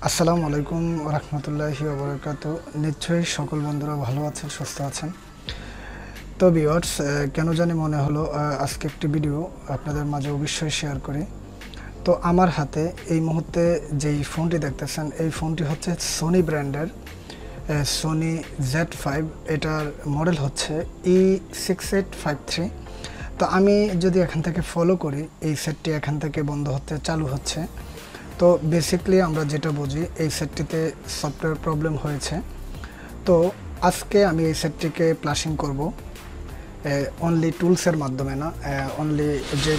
আসসালামু আলাইকুম রাহমাতুল্লাহি ওয়া বারাকাতুহু। নিশ্চয়ই সকল বন্ধুরা ভালো আছেন, সুস্থ আছেন। তো ভিউয়ার্স, কেন জানি মনে হলো আজকে একটি ভিডিও আপনাদের মাঝে অবশ্যই শেয়ার করি। তো আমার হাতে এই মুহূর্তে যেই ফোনটি দেখতেছেন, এই ফোনটি হচ্ছে সোনি ব্র্যান্ডের সোনি Z5। এটার মডেল হচ্ছে E6853। তো আমি যদি এখান থেকে ফলো করি, এই সেটটি এখান থেকে বন্ধ হচ্ছে, চালু হচ্ছে। তো বেসিকলি আমরা যেটা বুঝি, এই সেটটিতে সফটওয়্যার প্রবলেম হয়েছে। তো আজকে আমি এই সেটটিকে প্লাশিং করব, অনলি টুলসের মাধ্যমে না, অনলি যে।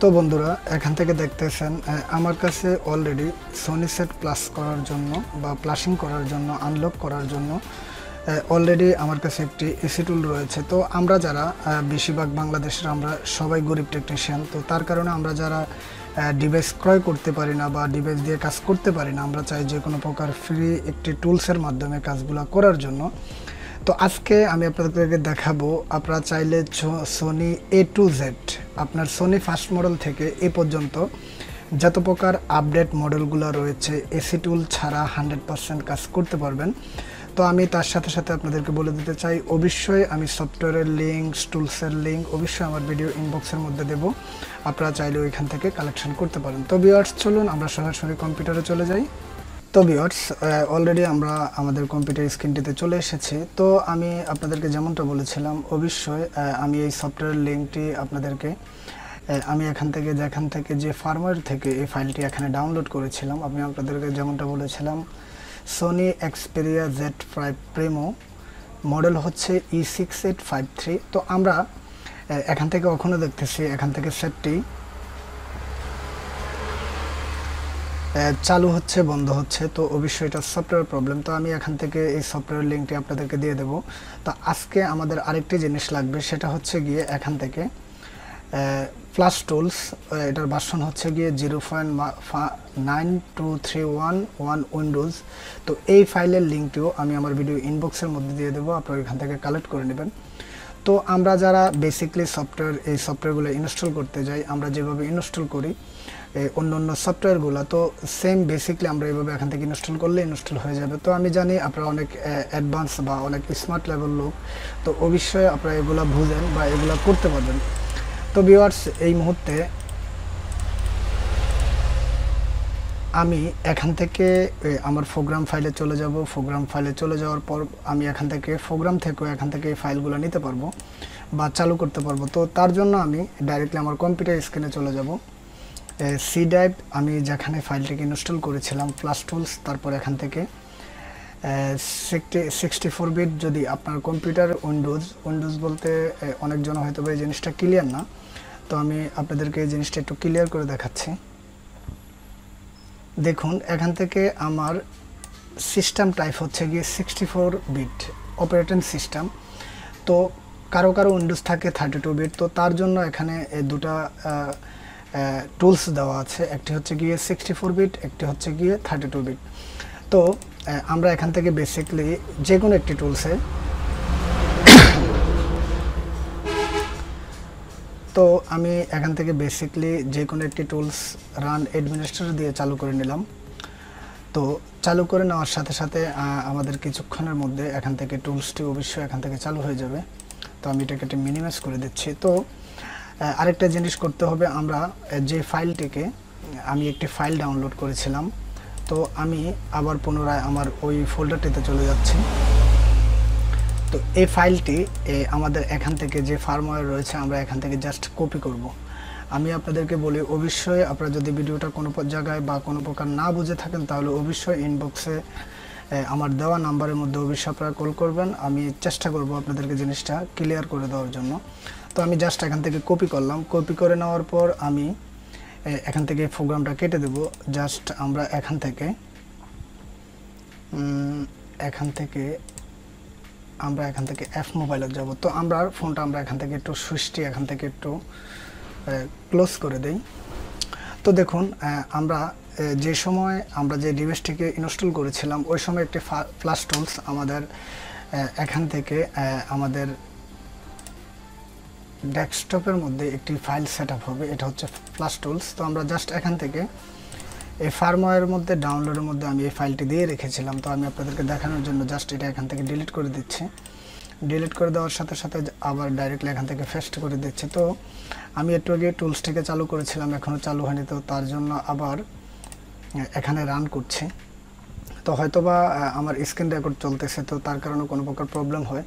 তো বন্ধুরা, এখান থেকে দেখতেছেন আমার কাছে অলরেডি সোনি সেট প্লাস করার জন্য বা প্লাশিং করার জন্য, আনলক করার জন্য অলরেডি আমার কাছে একটি এসি টুল রয়েছে। তো আমরা যারা বেশিরভাগ বাংলাদেশের আমরা সবাই গরিব টেকনিশিয়ান, তো তার কারণে আমরা যারা ডিভাইস ক্রয় করতে পারি না বা ডিভাইস দিয়ে কাজ করতে পারি না, আমরা চাই যে কোনো প্রকার ফ্রি একটি টুলসের মাধ্যমে কাজগুলো করার জন্য। তো আজকে আমি আপনাদেরকে দেখাবো, আপনারা চাইলে সোনি A to Z, আপনার সোনি ফার্স্ট মডেল থেকে এ পর্যন্ত যত প্রকার আপডেট মডেলগুলো রয়েছে, এসি টুল ছাড়া 100% কাজ করতে পারবেন। তো আমি তার সাথে সাথে আপনাদেরকে বলে দিতে চাই, অবশ্যই আমি সফটওয়্যারের লিঙ্ক, টুলসের লিঙ্ক অবশ্যই আমার ভিডিও ইনবক্সের মধ্যে দেব। আপনারা চাইলে ওইখান থেকে কালেকশন করতে পারেন। তো ভিউয়ার্স, চলুন আমরা সরাসরি কম্পিউটারে চলে যাই। তো ভিউয়ার্স, অলরেডি আমরা আমাদের কম্পিউটার স্ক্রিনটিতে চলে এসেছি। তো আমি আপনাদেরকে যেমনটা বলেছিলাম, অবশ্যই আমি এই সফটওয়্যার লিঙ্কটি আপনাদেরকে আমি এখান থেকে যে ফার্মওয়্যার থেকে এই ফাইলটি এখানে ডাউনলোড করেছিলাম, আমি আপনাদেরকে যেমনটা বলেছিলাম, Sony Xperia Z5 Primo, model হচ্ছে E6853। তো আমরা এখান থেকে কখনো দেখতেছি এখান থেকে সেটটি চালু হচ্ছে, বন্ধ হচ্ছে। তো অবশ্যই এটা সফটওয়্যার প্রবলেম। তো আমি এখান থেকে এই সফটওয়্যার লিঙ্কটি আপনাদেরকে দিয়ে দেব। তো আজকে আমাদের আরেকটি জিনিস লাগবে, সেটা হচ্ছে গিয়ে এখান থেকে ফ্লাশ টুলস, এটার ভার্সন হচ্ছে গিয়ে 0.92311 উইন্ডোজ। তো এই ফাইলের লিঙ্কটিও আমি আমার ভিডিও ইনবক্সের মধ্যে দিয়ে দেবো, আপনারা এখান থেকে কালেক্ট করে নেবেন। তো আমরা যারা বেসিকলি এই সফটওয়্যারগুলো ইনস্টল করতে যাই, আমরা যেভাবে ইনস্টল করি অন্য অন্য সফটওয়্যারগুলো, তো সেম বেসিকলি আমরা এইভাবে এখান থেকে ইনস্টল করলে ইনস্টল হয়ে যাবে। তো আমি জানি আপনারা অনেক অ্যাডভান্স বা অনেক স্মার্ট লেভেল লোক, তো অবশ্যই আপনারা এগুলো বুঝেন বা এগুলো করতে পারবেন। তো ভিউয়ার্স, এই মুহূর্তে আমি এখান থেকে আমার প্রোগ্রাম ফাইলে চলে যাব। প্রোগ্রাম ফাইলে চলে যাওয়ার পর আমি এখান থেকে এই ফাইলগুলো নিতে পারবো বা চালু করতে পারবো। তো তার জন্য আমি ডাইরেক্টলি আমার কম্পিউটার স্ক্রিনে চলে যাব। সি ড্রাইভ, আমি যেখানে ফাইলটিকে ইনস্টল করেছিলাম, ফ্লাশ টুলস, তারপর এখান থেকে 64 বিট। যদি আপনার কম্পিউটার উইন্ডোজ বলতে অনেকজন হয়তো এই জিনিসটা ক্লিয়ার না, তো আমি আপনাদেরকে এই জিনিসটা একটু ক্লিয়ার করে দেখাচ্ছি। দেখুন, এখান থেকে আমার সিস্টেম টাইপ হচ্ছে গিয়ে 64 বিট অপারেটিং সিস্টেম। তো কারো উইন্ডোজ থাকে 32 বিট। তো তার জন্য এখানে দুটা টুলস দেওয়া আছে, একটি হচ্ছে গিয়ে 64 বিট, একটি হচ্ছে গিয়ে 32 বিট। তো আমরা এখান থেকে বেসিকলি যে কোনো একটি টুলসে, তো আমি এখান থেকে বেসিকলি যে কোনো একটি টুলস রান অ্যাডমিনিস্ট্রেটর দিয়ে চালু করে নিলাম। তো চালু করে নেওয়ার সাথে সাথে আমাদের কিছুক্ষণের মধ্যে এখান থেকে টুলসটি অবশ্যই এখান থেকে চালু হয়ে যাবে। তো আমি এটাকে একটু মিনিমাইজ করে দিচ্ছি। তো আরেকটা জিনিস করতে হবে, আমরা যে ফাইলটিকে আমি একটি ফাইল ডাউনলোড করেছিলাম, তো আমি আবার পুনরায় আমার ওই ফোল্ডারটিতে চলে যাচ্ছি। তো এই ফাইলটি আমাদের এখান থেকে যে ফার্মওয়্যার রয়েছে, আমরা এখান থেকে জাস্ট কপি করব। আমি আপনাদেরকে বলি, অবশ্যই আপনারা যদি ভিডিওটা কোনো জায়গায় বা কোনো প্রকার না বুঝে থাকেন, তাহলে অবশ্যই ইনবক্সে আমার দেওয়া নাম্বারের মধ্যে অবশ্যই আপনারা কল করবেন। আমি চেষ্টা করব আপনাদেরকে জিনিসটা ক্লিয়ার করে দেওয়ার জন্য। তো আমি জাস্ট এখান থেকে কপি করলাম। কপি করে নেওয়ার পর আমি এখান থেকে প্রোগ্রামটা কেটে দেব। জাস্ট আমরা এখান থেকে এফ মোবাইলে যাব। তো আমরা ফোনটা এখান থেকে একটু সুইচটি এখান থেকে একটু ক্লোজ করে দেই। তো দেখুন, আমরা যে সময় আমরা যে ডিভাইসটিকে ইনস্টল করেছিলাম, ওই সময় একটি ফ্লাশ টুলস আমাদের এখান থেকে আমাদের ডেস্কটপের মধ্যে একটি ফাইল সেট আপ হবে, এটা হচ্ছে ফ্লাশ টুলস। তো আমরা জাস্ট এখান থেকে এই ফার্মওয়্যারের মধ্যে ডাউনলোডের মধ্যে আমি এই ফাইলটি দিয়ে রেখেছিলাম। তো আমি আপনাদেরকে দেখানোর জন্য জাস্ট এটা এখান থেকে ডিলিট করে দিচ্ছি। ডিলিট করে দেওয়ার সাথে সাথে আবার ডাইরেক্টলি এখান থেকে পেস্ট করে দিচ্ছি। তো আমি একটু আগে টুলসটিকে চালু করেছিলাম, এখনও চালু হয়নি, তো তার জন্য আবার এখানে রান করছি। তো হয়তোবা আমার স্ক্রিন রেকর্ড চলতেছে, তো তার কারণে কোনো প্রকার প্রবলেম হয়।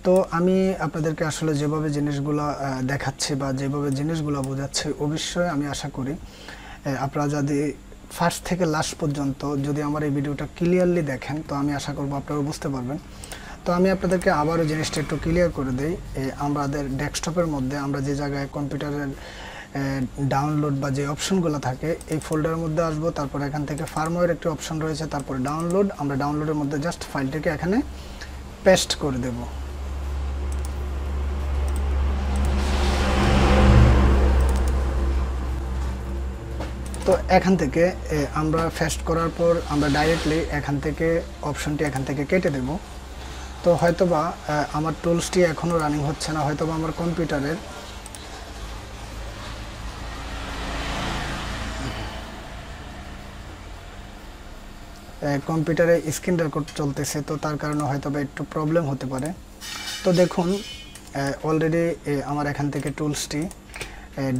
তো আমি আপনাদেরকে আসলে যেভাবে জিনিসগুলো দেখাচ্ছি বা যেভাবে জিনিসগুলো বোঝাচ্ছি, অবশ্যই আমি আশা করি আপনারা যদি ফার্স্ট থেকে লাস্ট পর্যন্ত যদি আমার এই ভিডিওটা ক্লিয়ারলি দেখেন, তো আমি আশা করব আপনারা বুঝতে পারবেন। তো আমি আপনাদেরকে আবারও জিনিসটা একটু ক্লিয়ার করে দিই। আমাদের ডেস্কটপের মধ্যে আমরা যে জায়গায় কম্পিউটারের ডাউনলোড বা যে অপশনগুলো থাকে এই ফোল্ডারের মধ্যে আসবো, তারপর এখান থেকে ফার্মওয়্যার একটি অপশন রয়েছে, তারপরে ডাউনলোড, আমরা ডাউনলোডের মধ্যে জাস্ট ফাইলটিকে এখানে পেস্ট করে দেব। তো এখান থেকে আমরা পেস্ট করার পর আমরা ডাইরেক্টলি এখান থেকে অপশনটি এখান থেকে কেটে দেব। তো হয়তোবা আমার টুলসটি এখনও রানিং হচ্ছে না, হয়তোবা আমার কম্পিউটারের স্ক্রিন রেকর্ড চলতেছে, তো তার কারণে হয়তোবা একটু প্রবলেম হতে পারে। তো দেখুন অলরেডি আমার এখান থেকে টুলসটি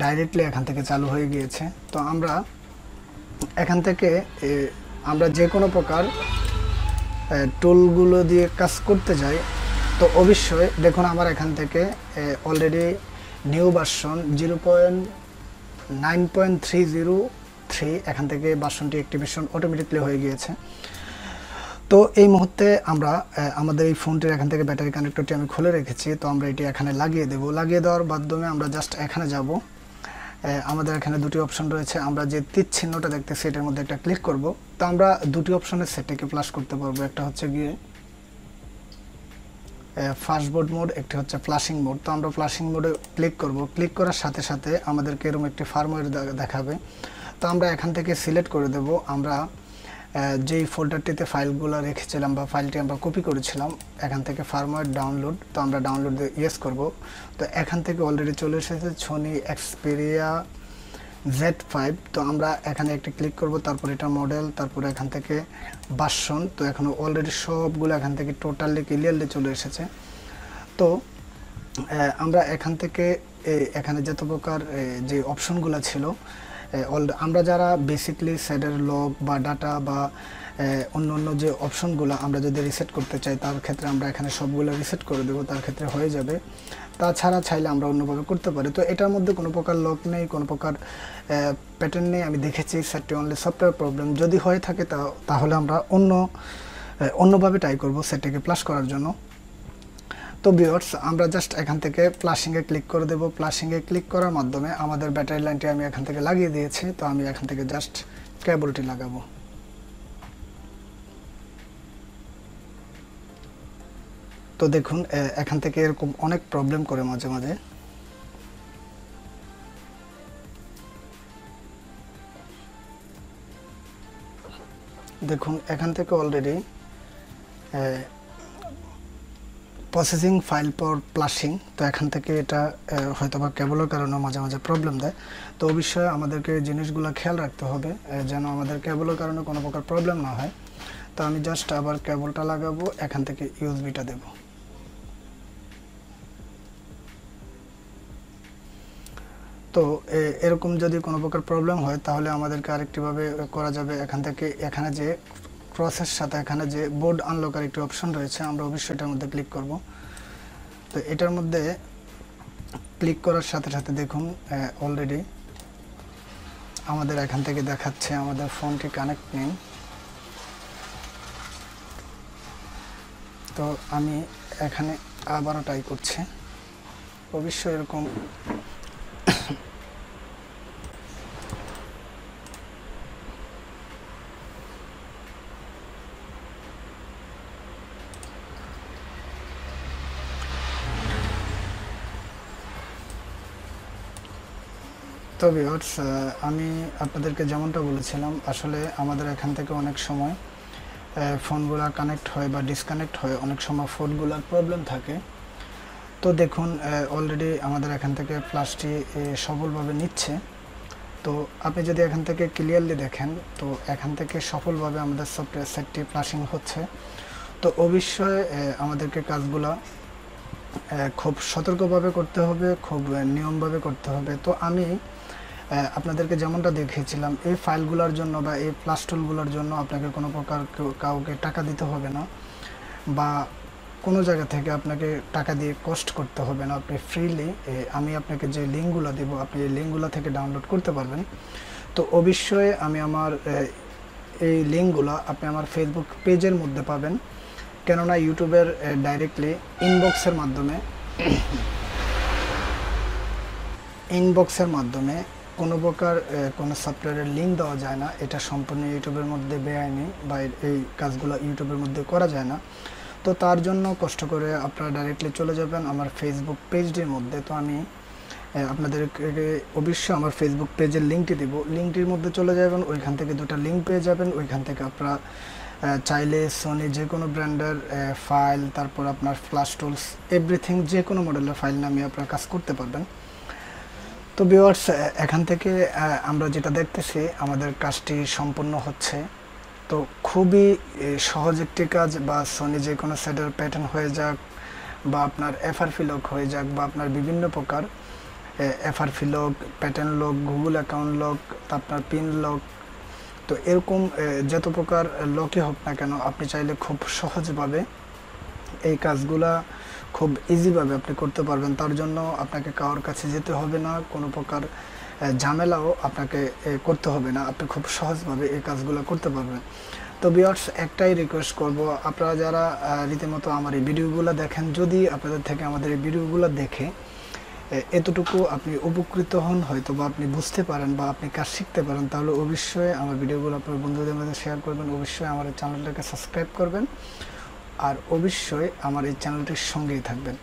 ডাইরেক্টলি এখান থেকে চালু হয়ে গিয়েছে। তো আমরা এখান থেকে আমরা যে কোনো প্রকার টুলগুলো দিয়ে কাজ করতে যাই, তো অবশ্যই দেখুন আমার এখান থেকে অলরেডি নিউ ভার্সন 0.9.303 এখান থেকে ভার্সনটি অ্যাক্টিভেশন অটোমেটিকলি হয়ে গিয়েছে। তো এই মুহূর্তে আমরা আমাদের এই ফোনটির এখান থেকে ব্যাটারি কানেক্টরটি আমি খুলে রেখেছি, তো আমরা এটি এখানে লাগিয়ে দেব। লাগিয়ে দেওয়ার মাধ্যমে আমরা জাস্ট এখানে যাব, আমাদের এখানে দুটি অপশন রয়েছে, আমরা যে তীর চিহ্নটা দেখতেছি এটার মধ্যে একটা ক্লিক করব। তো আমরা দুটি অপশনের সেটটিকে ফ্ল্যাশ করতে পারবো, একটা হচ্ছে গিয়ে ফাস্টবোর্ড মোড, একটি হচ্ছে ফ্ল্যাশিং মোড। তো আমরা ফ্ল্যাশিং মোডে ক্লিক করব। ক্লিক করার সাথে সাথে আমাদেরকে এরকম একটি ফার্মওয়্যার দেখাবে। তো আমরা এখান থেকে সিলেক্ট করে দেব আমরা যেই ফোল্ডারটিতে ফাইলগুলো রেখেছিলাম বা ফাইলটি আমরা কপি করেছিলাম, এখান থেকে ফার্মওয়্যার ডাউনলোড, তো আমরা ডাউনলোড দিয়ে ইয়েস করব। তো এখান থেকে অলরেডি চলে এসেছে সোনি এক্সপেরিয়া Z5। তো আমরা এখানে একটি ক্লিক করব, তারপর এটা মডেল, তারপর এখান থেকে ভার্সন। তো এখন অলরেডি সবগুলো এখান থেকে টোটালি ক্লিয়ারলি চলে এসেছে। তো আমরা এখান থেকে এখানে যত প্রকার যে অপশনগুলো ছিল, আমরা যারা বেসিকলি সেডের লগ বা ডাটা বা অন্য অন্য যে অপশনগুলো আমরা যদি রিসেট করতে চাই, তার ক্ষেত্রে আমরা এখানে সবগুলো রিসেট করে দেবো, তার ক্ষেত্রে হয়ে যাবে। তাছাড়া চাইলে আমরা অন্যভাবে করতে পারি। তো এটার মধ্যে কোনো প্রকার লক নেই, কোনো প্রকার প্যাটার্ন নেই, আমি দেখেছি। সেটটি অনলি সফটওয়্যার প্রবলেম। যদি হয়ে থাকে তাহলে আমরা অন্যভাবে ট্রাই করব সেটটিকে প্লাস করার জন্য। তো ভিউয়ার্স, আমরা জাস্ট এখান থেকে প্লাসিংয়ে ক্লিক করে দেব। প্লাসিংয়ে ক্লিক করার মাধ্যমে আমাদের ব্যাটারি লাইনটি আমি এখান থেকে লাগিয়ে দিয়েছি। তো আমি এখান থেকে জাস্ট কেবলটি লাগাবো। তো দেখুন এখান থেকে এরকম অনেক প্রবলেম করে মাঝে মাঝে। দেখুন এখান থেকে অলরেডি প্রসেসিং ফাইল ফর প্লাশিং। তো এখান থেকে এটা হয়তোবা কেবলের কারণে মাঝে মাঝে প্রবলেম দেয়। তো অবশ্যই আমাদেরকে জিনিসগুলো খেয়াল রাখতে হবে যেন আমাদের কেবলের কারণে কোনো প্রকার প্রবলেম না হয়। তো আমি জাস্ট আবার কেবলটা লাগাবো, এখান থেকে ইউএসবিটা দেব। তো এরকম যদি কোনো প্রকার প্রবলেম হয় তাহলে আমাদেরকে আরেকটিভাবে করা যাবে। এখান থেকে এখানে যে প্রসেস সাথে এখানে যে বোর্ড আনলকের একটি অপশন রয়েছে, আমরা অবশ্যই এটার মধ্যে ক্লিক করব। তো এটার মধ্যে ক্লিক করার সাথে সাথে দেখুন অলরেডি আমাদের এখান থেকে দেখাচ্ছে আমাদের ফোনটি কানেক্ট নেই। তো আমি এখানে আবারও ট্রাই করছি। অবশ্যই এরকম তো ভিউয়ার্স, আমি আপনাদেরকে যেমনটা বলেছিলাম, আসলে আমাদের এখান থেকে অনেক সময় ফোনগুলো কানেক্ট হয় বা ডিসকানেক্ট হয়, অনেক সময় ফোনগুলোর প্রবলেম থাকে। তো দেখুন অলরেডি আমাদের এখান থেকে ফ্ল্যাশটি সফলভাবে নিচ্ছে। তো আপনি যদি এখান থেকে ক্লিয়ারলি দেখেন, তো এখান থেকে সফলভাবে আমাদের সফটওয়্যার সেটটি ফ্লাশিং হচ্ছে। তো অবশ্যই আমাদেরকে কাজগুলো খুব সতর্কভাবে করতে হবে, খুব নিয়মভাবে করতে হবে। তো আমি আপনাদেরকে যেমনটা দেখিয়েছিলাম, এই ফাইলগুলোর জন্য বা এই প্লাস টুলগুলোর জন্য আপনাকে কোনো প্রকার কাউকে টাকা দিতে হবে না, বা কোনো জায়গা থেকে আপনাকে টাকা দিয়ে কষ্ট করতে হবে না। আপনি ফ্রিলি আমি আপনাকে যে লিঙ্কগুলো দেবো, আপনি এই লিঙ্কগুলো থেকে ডাউনলোড করতে পারবেন। তো অবশ্যই আমি আমার এই লিঙ্কগুলো আপনি আমার ফেসবুক পেজের মধ্যে পাবেন, কেননা ইউটিউবের ডাইরেক্টলি ইনবক্সের মাধ্যমে কোনো প্রকার কোনো সফটওয়্যারের লিঙ্ক দেওয়া যায় না। এটা সম্পূর্ণ ইউটিউবের মধ্যে বেআইনি, বা এই কাজগুলো ইউটিউবের মধ্যে করা যায় না। তো তার জন্য কষ্ট করে আপনারা ডাইরেক্টলি চলে যাবেন আমার ফেসবুক পেজটির মধ্যে। তো আমি আপনাদেরকে অবশ্যই আমার ফেসবুক পেজের লিঙ্কটি দেব, লিঙ্কটির মধ্যে চলে যাবেন, ওইখান থেকে দুটো লিঙ্ক পেয়ে যাবেন। ওইখান থেকে আপনারা চাইলে সোনি যে কোনো ব্র্যান্ডের ফাইল, তারপর আপনার ফ্ল্যাশ টুলস, এভরিথিং যে কোনো মডেলের ফাইল নামিয়ে আপনারা কাজ করতে পারবেন। তো ভিউয়ার্স, এখান থেকে আমরা যেটা দেখতেছি আমাদের কাজটি সম্পূর্ণ হচ্ছে। তো খুবই সহজ একটি কাজ, বা সোনি যে কোনো সেটের প্যাটার্ন হয়ে যাক, বা আপনার এফআরপি লক হয়ে যাক, বা আপনার বিভিন্ন প্রকার FRP lock, pattern lock, Google account lock, আপনার পিন লক, তো এরকম যত প্রকার লকই হোক না কেন, আপনি চাইলে খুব সহজভাবে এই কাজগুলা খুব ইজিভাবে আপনি করতে পারবেন। তার জন্য আপনাকে কারোর কাছে যেতে হবে না, কোনো প্রকার ঝামেলাও আপনাকে করতে হবে না, আপনি খুব সহজভাবে এই কাজগুলো করতে পারবেন। তো ভিউয়ার্স, একটাই রিকোয়েস্ট করব, আপনারা যারা রীতিমতো আমার এই ভিডিওগুলো দেখেন, যদি আপনাদের থেকে আমাদের এই ভিডিওগুলো দেখে এতটুকু আপনি উপকৃত হন, হয়তো বা আপনি বুঝতে পারেন বা আপনি কাজ শিখতে পারেন, তাহলে অবশ্যই আমার ভিডিওগুলো আপনার বন্ধুদের মধ্যে শেয়ার করবেন, অবশ্যই আমার এই চ্যানেলটাকে সাবস্ক্রাইব করবেন, আর অবশ্যই আমার এই চ্যানেলটির সঙ্গেই থাকবেন।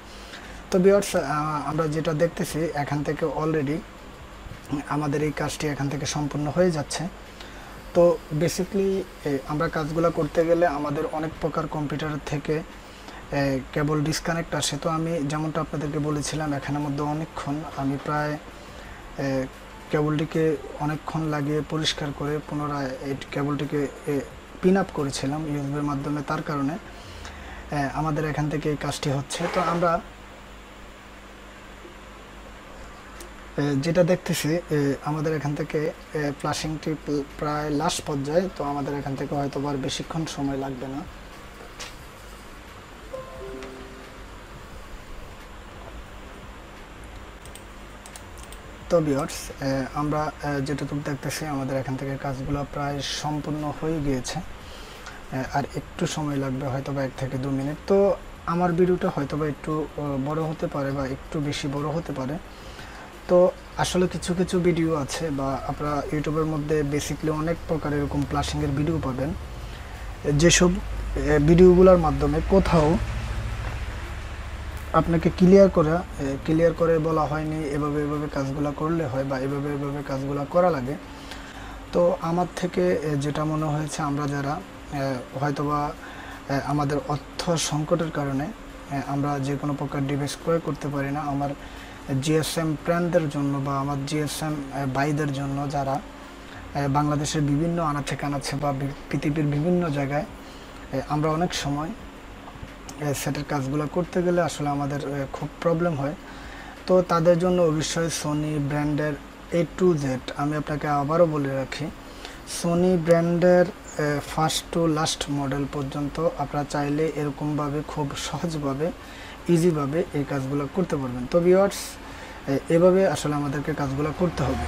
তো ভিউয়ার্স, আমরা যেটা দেখতেছি এখান থেকে অলরেডি আমাদের এই কাজটি এখান থেকে সম্পূর্ণ হয়ে যাচ্ছে। তো বেসিক্যালি আমরা কাজগুলো করতে গেলে আমাদের অনেক প্রকার কম্পিউটার থেকে কেবল ডিসকানেক্ট আসে। তো আমি যেমনটা আপনাদেরকে বলেছিলাম, এখানের মধ্যে অনেকক্ষণ আমি প্রায় কেবলটিকে অনেকক্ষণ লাগিয়ে পরিষ্কার করে পুনরায় এই কেবলটিকে পিন আপ করেছিলাম ইউএসবির মাধ্যমে। তার কারণে আমাদের এখান থেকে এই কাজটি হচ্ছে। তো আমরা যেটা দেখতেছি আমাদের এখান থেকে ফ্লাশিংটি প্রায় লাস্ট পর্যায়ে। তো আমাদের এখান থেকে হয়তো আর বেশিক্ষণ সময় লাগবে না। তো ভিউয়ার্স, আমরা যেটুকু দেখতেছি আমাদের এখান থেকে কাজগুলো প্রায় সম্পূর্ণ হয়ে গিয়েছে, আর একটু সময় লাগবে, হয়তো বা 1 থেকে 2 মিনিট। তো আমার ভিডিওটা হয়তো বা একটু বড় হতে পারে বা একটু বেশি বড় হতে পারে। তো আসলে কিছু কিছু ভিডিও আছে, বা আপনারা ইউটিউবের মধ্যে বেসিক্যালি অনেক প্রকার এরকম ফ্লাশিংয়ের ভিডিও পাবেন, যেসব ভিডিওগুলোর মাধ্যমে কোথাও আপনাকে ক্লিয়ার করে বলা হয়নি এভাবে এভাবে কাজগুলো করলে হয়, বা এভাবে এভাবে কাজগুলো করা লাগে। তো আমার থেকে যেটা মনে হয়েছে, আমরা যারা হয়তোবা আমাদের অর্থ সংকটের কারণে আমরা যে কোনো প্রকার ডিভাইস ক্রয় করতে পারি না, আমার জিএসএম প্রাণদের জন্য বা আমার জিএসএম বাইদের জন্য, যারা বাংলাদেশের বিভিন্ন আনাচে কানাচে বা পৃথিবীর বিভিন্ন জায়গায় আমরা অনেক সময় সেটের কাজগুলো করতে গেলে আসলে আমাদের খুব প্রবলেম হয়। তো তাদের জন্য অবশ্যই সোনি ব্র্যান্ডের A to Z, আমি আপনাকে আবারও বলে রাখি, সোনি ব্র্যান্ডের ফার্স্ট টু লাস্ট মডেল পর্যন্ত আপনারা চাইলে এরকমভাবে খুব সহজভাবে ইজিভাবে এই কাজগুলো করতে পারবেন। তো ভিউয়ার্স, এভাবে আসলে আমাদেরকে কাজগুলো করতে হবে।